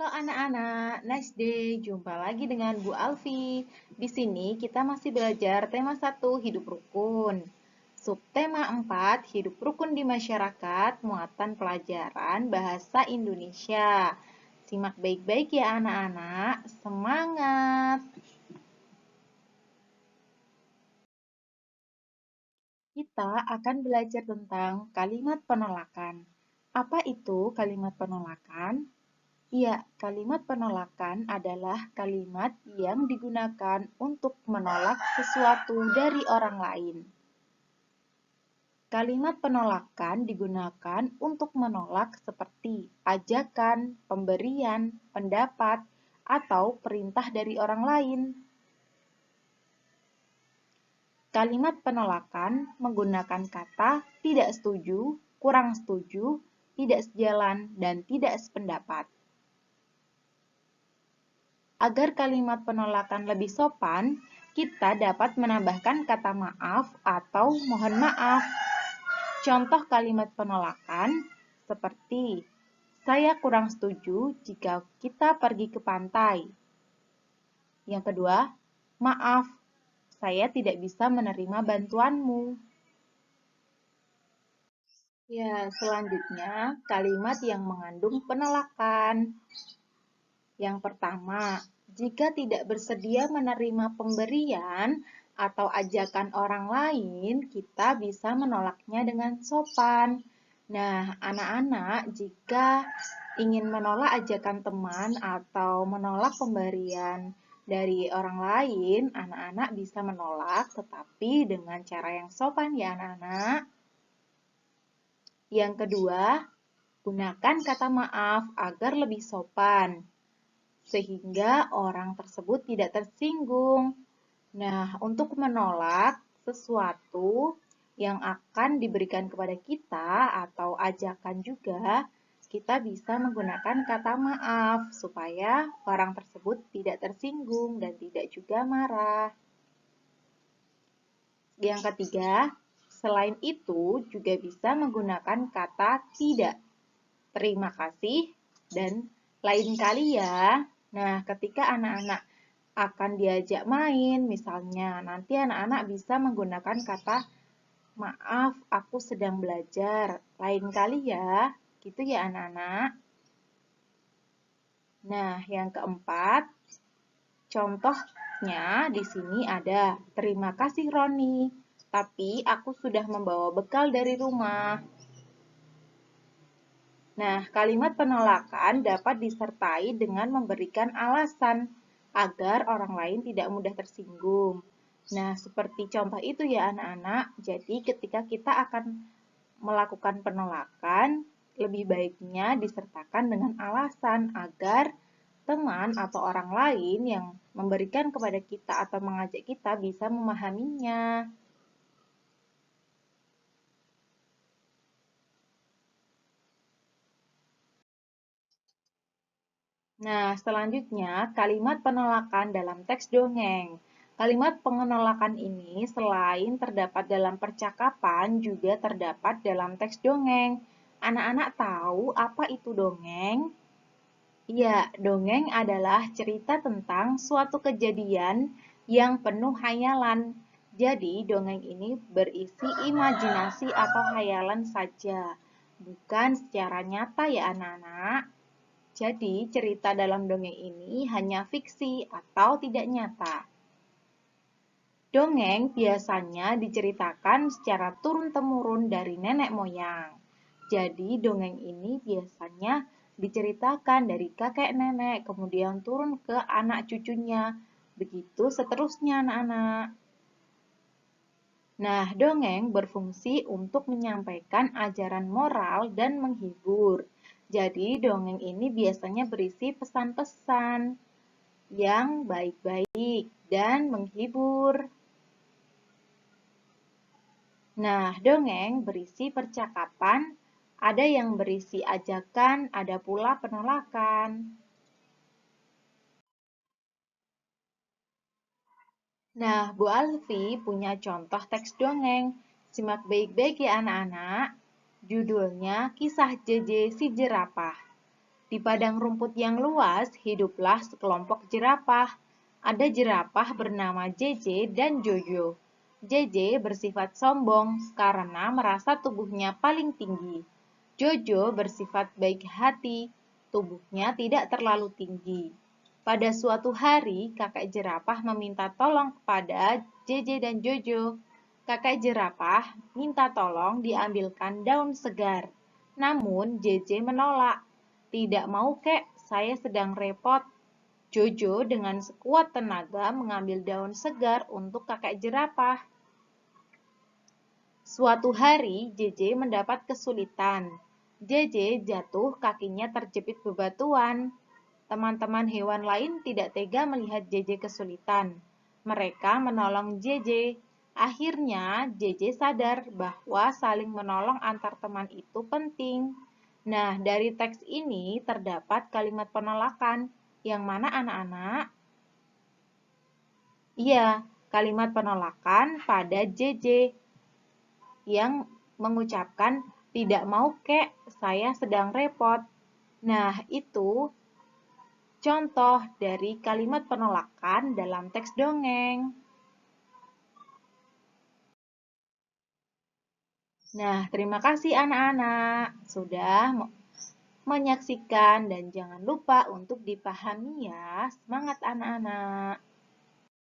Halo anak-anak, nice day. Jumpa lagi dengan Bu Alfi. Di sini kita masih belajar tema 1, hidup rukun. Subtema 4, hidup rukun di masyarakat, muatan pelajaran bahasa Indonesia. Simak baik-baik ya anak-anak. Semangat! Kita akan belajar tentang kalimat penolakan. Apa itu kalimat penolakan? Ya, kalimat penolakan adalah kalimat yang digunakan untuk menolak sesuatu dari orang lain. Kalimat penolakan digunakan untuk menolak seperti ajakan, pemberian, pendapat, atau perintah dari orang lain. Kalimat penolakan menggunakan kata tidak setuju, kurang setuju, tidak sejalan, dan tidak sependapat. Agar kalimat penolakan lebih sopan, kita dapat menambahkan kata maaf atau mohon maaf. Contoh kalimat penolakan seperti saya kurang setuju jika kita pergi ke pantai. Yang kedua, maaf, saya tidak bisa menerima bantuanmu. Ya, selanjutnya kalimat yang mengandung penolakan. Yang pertama, jika tidak bersedia menerima pemberian atau ajakan orang lain, kita bisa menolaknya dengan sopan. Nah, anak-anak, jika ingin menolak ajakan teman atau menolak pemberian dari orang lain, anak-anak bisa menolak, tetapi dengan cara yang sopan ya anak-anak. Yang kedua, gunakan kata maaf agar lebih sopan, sehingga orang tersebut tidak tersinggung. Nah, untuk menolak sesuatu yang akan diberikan kepada kita atau ajakan juga, kita bisa menggunakan kata maaf supaya orang tersebut tidak tersinggung dan tidak juga marah. Yang ketiga, selain itu juga bisa menggunakan kata tidak, terima kasih, dan lain kali ya. Nah, ketika anak-anak akan diajak main, misalnya nanti anak-anak bisa menggunakan kata maaf, aku sedang belajar, lain kali ya. Gitu ya anak-anak. Nah, yang keempat, contohnya di sini ada terima kasih Roni, tapi aku sudah membawa bekal dari rumah. Nah, kalimat penolakan dapat disertai dengan memberikan alasan agar orang lain tidak mudah tersinggung. Nah, seperti contoh itu ya anak-anak. Jadi, ketika kita akan melakukan penolakan, lebih baiknya disertakan dengan alasan agar teman atau orang lain yang memberikan kepada kita atau mengajak kita bisa memahaminya. Nah, selanjutnya kalimat penolakan dalam teks dongeng. Kalimat penolakan ini selain terdapat dalam percakapan, juga terdapat dalam teks dongeng. Anak-anak tahu apa itu dongeng? Ya, dongeng adalah cerita tentang suatu kejadian yang penuh hayalan. Jadi, dongeng ini berisi imajinasi atau hayalan saja, bukan secara nyata ya anak-anak. Jadi, cerita dalam dongeng ini hanya fiksi atau tidak nyata. Dongeng biasanya diceritakan secara turun-temurun dari nenek moyang. Jadi, dongeng ini biasanya diceritakan dari kakek nenek, kemudian turun ke anak cucunya. Begitu seterusnya, anak-anak. Nah, dongeng berfungsi untuk menyampaikan ajaran moral dan menghibur. Jadi, dongeng ini biasanya berisi pesan-pesan yang baik-baik dan menghibur. Nah, dongeng berisi percakapan, ada yang berisi ajakan, ada pula penolakan. Nah, Bu Alfi punya contoh teks dongeng. Simak baik-baik ya anak-anak. Judulnya Kisah JJ si Jerapah. Di padang rumput yang luas, hiduplah sekelompok jerapah. Ada jerapah bernama JJ dan Jojo. JJ bersifat sombong karena merasa tubuhnya paling tinggi. Jojo bersifat baik hati, tubuhnya tidak terlalu tinggi. Pada suatu hari, kakek jerapah meminta tolong kepada JJ dan Jojo. Kakek jerapah minta tolong diambilkan daun segar. Namun JJ menolak. Tidak mau kek, saya sedang repot. Jojo dengan sekuat tenaga mengambil daun segar untuk kakek jerapah. Suatu hari, JJ mendapat kesulitan. JJ jatuh, kakinya terjepit bebatuan. Teman-teman hewan lain tidak tega melihat JJ kesulitan. Mereka menolong JJ. Akhirnya, JJ sadar bahwa saling menolong antar teman itu penting. Nah, dari teks ini terdapat kalimat penolakan. Yang mana anak-anak? Iya, kalimat penolakan pada JJ yang mengucapkan tidak mau kek, saya sedang repot. Nah, itu contoh dari kalimat penolakan dalam teks dongeng. Nah, terima kasih anak-anak sudah menyaksikan dan jangan lupa untuk dipahami ya. Semangat anak-anak.